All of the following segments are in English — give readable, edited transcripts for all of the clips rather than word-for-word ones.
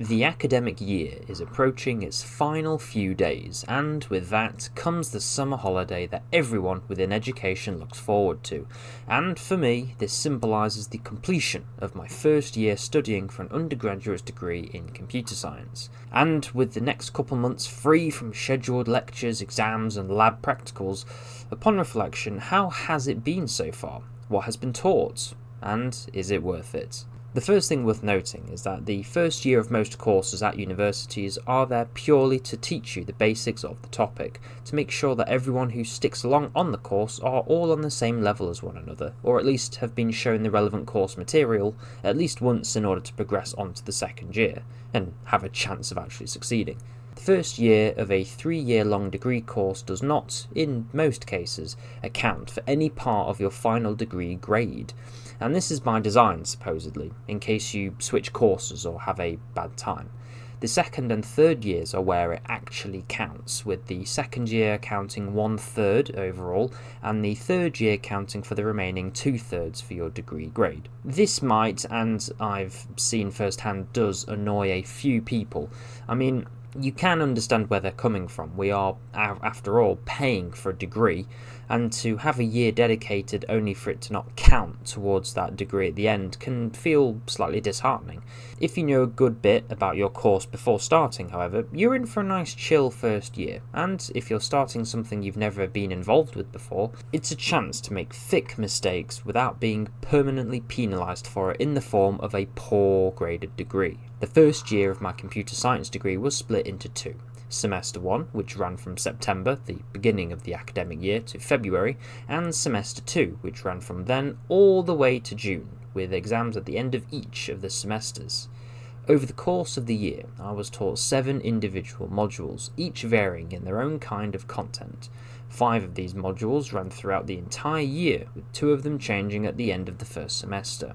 The academic year is approaching its final few days, and with that comes the summer holiday that everyone within education looks forward to. And for me, this symbolises the completion of my first year studying for an undergraduate degree in computer science. And with the next couple months free from scheduled lectures, exams and lab practicals, upon reflection, how has it been so far? What has been taught? And is it worth it? The first thing worth noting is that the first year of most courses at universities are there purely to teach you the basics of the topic, to make sure that everyone who sticks along on the course are all on the same level as one another, or at least have been shown the relevant course material at least once in order to progress on to the second year, and have a chance of actually succeeding. The first year of a 3-year-long degree course does not, in most cases, account for any part of your final degree grade. And this is by design, supposedly, in case you switch courses or have a bad time. The second and third years are where it actually counts, with the second year counting 1/3 overall, and the third year counting for the remaining 2/3 for your degree grade. This might, and I've seen firsthand does, annoy a few people. I mean, you can understand where they're coming from. We are, after all, paying for a degree, and to have a year dedicated only for it to not count towards that degree at the end can feel slightly disheartening. If you know a good bit about your course before starting, however, you're in for a nice chill first year, and if you're starting something you've never been involved with before, it's a chance to make thick mistakes without being permanently penalised for it in the form of a poor graded degree. The first year of my computer science degree was split into two. Semester 1, which ran from September, the beginning of the academic year, to February, and Semester 2, which ran from then all the way to June, with exams at the end of each of the semesters. Over the course of the year, I was taught 7 individual modules, each varying in their own kind of content. 5 of these modules ran throughout the entire year, with 2 of them changing at the end of the first semester.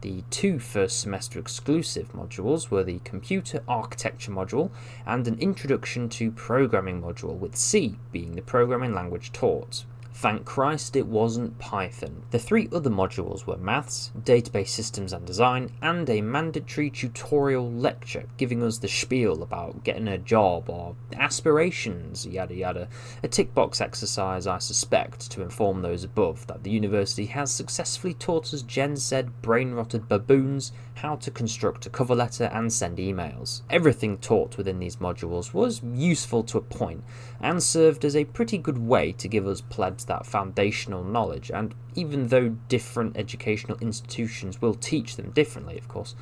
The 2 first semester exclusive modules were the Computer Architecture module and an Introduction to Programming module, with C being the programming language taught. Thank Christ it wasn't Python. The 3 other modules were Maths, Database Systems and Design, and a mandatory tutorial lecture giving us the spiel about getting a job or aspirations, yada yada. A tick box exercise, I suspect, to inform those above that the university has successfully taught us Gen Z brain-rotted baboons how to construct a cover letter and send emails. Everything taught within these modules was useful to a point and served as a pretty good way to give us plebs that foundational knowledge, and even though different educational institutions will teach them differently, of course,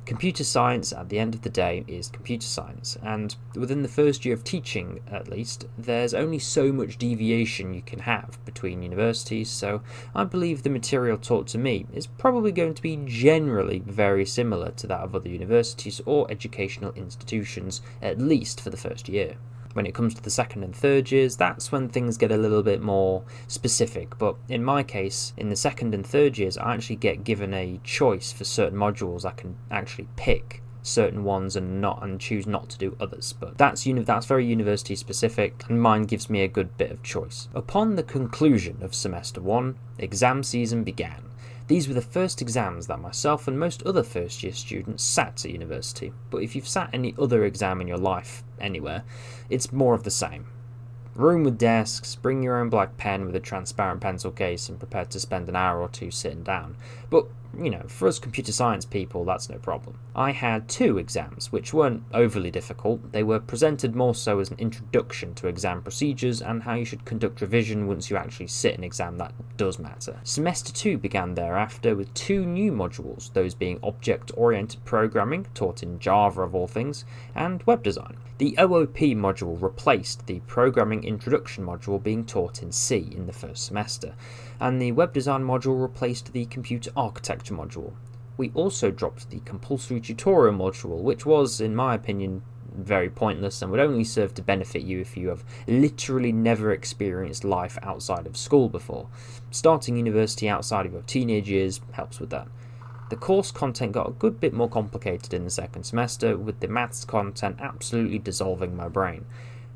computer science at the end of the day is computer science, and within the first year of teaching at least, there's only so much deviation you can have between universities, so I believe the material taught to me is probably going to be generally very similar to that of other universities or educational institutions, at least for the first year. When it comes to the second and third years, that's when things get a little bit more specific, but in my case, in the second and third years, I actually get given a choice for certain modules. I can actually pick certain ones and choose not to do others, but that's very university specific, and mine gives me a good bit of choice. Upon the conclusion of semester 1, exam season began. These were the first exams that myself and most other first year students sat at university, but if you've sat any other exam in your life anywhere, it's more of the same. Room with desks, bring your own black pen with a transparent pencil case and prepare to spend an hour or 2 sitting down. But, for us computer science people, that's no problem. I had 2 exams, which weren't overly difficult. They were presented more so as an introduction to exam procedures and how you should conduct revision once you actually sit an exam that does matter. Semester 2 began thereafter with 2 new modules, those being object-oriented programming, taught in Java of all things, and web design. The OOP module replaced the Programming Introduction module being taught in C in the first semester, and the Web Design module replaced the Computer Architecture module. We also dropped the Compulsory Tutorial module, which was, in my opinion, very pointless and would only serve to benefit you if you have literally never experienced life outside of school before. Starting university outside of your teenage years helps with that. The course content got a good bit more complicated in the second semester, with the maths content absolutely dissolving my brain.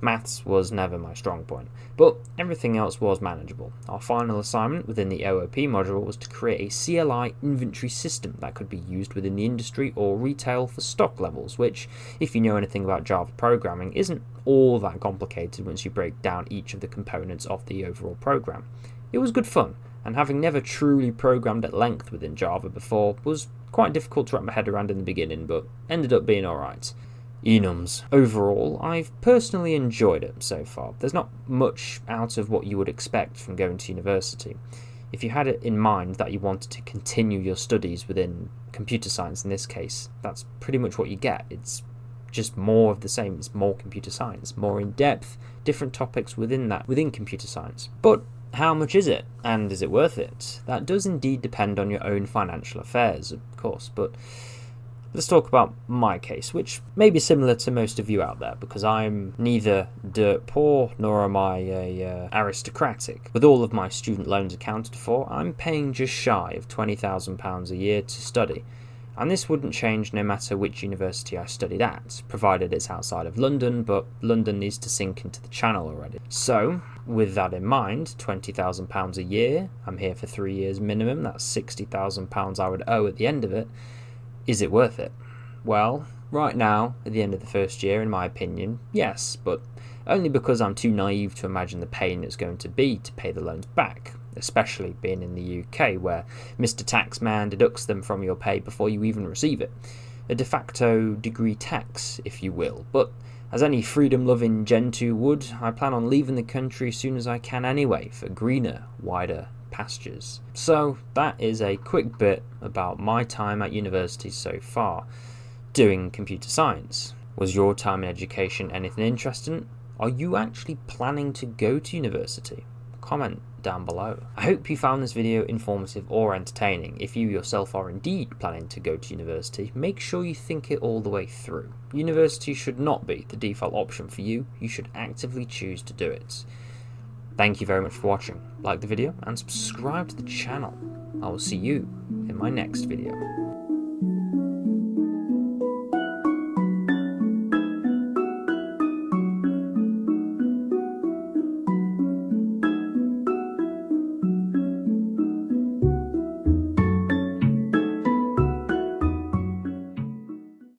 Maths was never my strong point, but everything else was manageable. Our final assignment within the OOP module was to create a CLI inventory system that could be used within the industry or retail for stock levels, which, if you know anything about Java programming, isn't all that complicated once you break down each of the components of the overall program. It was good fun, and having never truly programmed at length within Java before was quite difficult to wrap my head around in the beginning, but ended up being alright. Enums. Overall, I've personally enjoyed it so far. There's not much out of what you would expect from going to university. If you had it in mind that you wanted to continue your studies within computer science in this case, that's pretty much what you get. It's just more of the same. It's more computer science, more in depth, different topics within computer science. But how much is it? And is it worth it? That does indeed depend on your own financial affairs, of course, but let's talk about my case, which may be similar to most of you out there, because I'm neither dirt poor nor am I aristocratic. With all of my student loans accounted for, I'm paying just shy of £20,000 a year to study. And this wouldn't change no matter which university I studied at, provided it's outside of London, but London needs to sink into the channel already. So, with that in mind, £20,000 a year, I'm here for 3 years minimum, that's £60,000 I would owe at the end of it. Is it worth it? Well, right now, at the end of the first year, in my opinion, yes, but only because I'm too naive to imagine the pain it's going to be to pay the loans back, especially being in the UK, where Mr. Taxman deducts them from your pay before you even receive it. A de facto degree tax, if you will, but as any freedom-loving Gentoo would, I plan on leaving the country as soon as I can anyway, for greener, wider pastures. So that is a quick bit about my time at university so far, doing computer science. Was your time in education anything interesting? Are you actually planning to go to university? Comment down below. I hope you found this video informative or entertaining. If you yourself are indeed planning to go to university, make sure you think it all the way through. University should not be the default option for you. You should actively choose to do it. Thank you very much for watching. Like the video and subscribe to the channel. I will see you in my next video.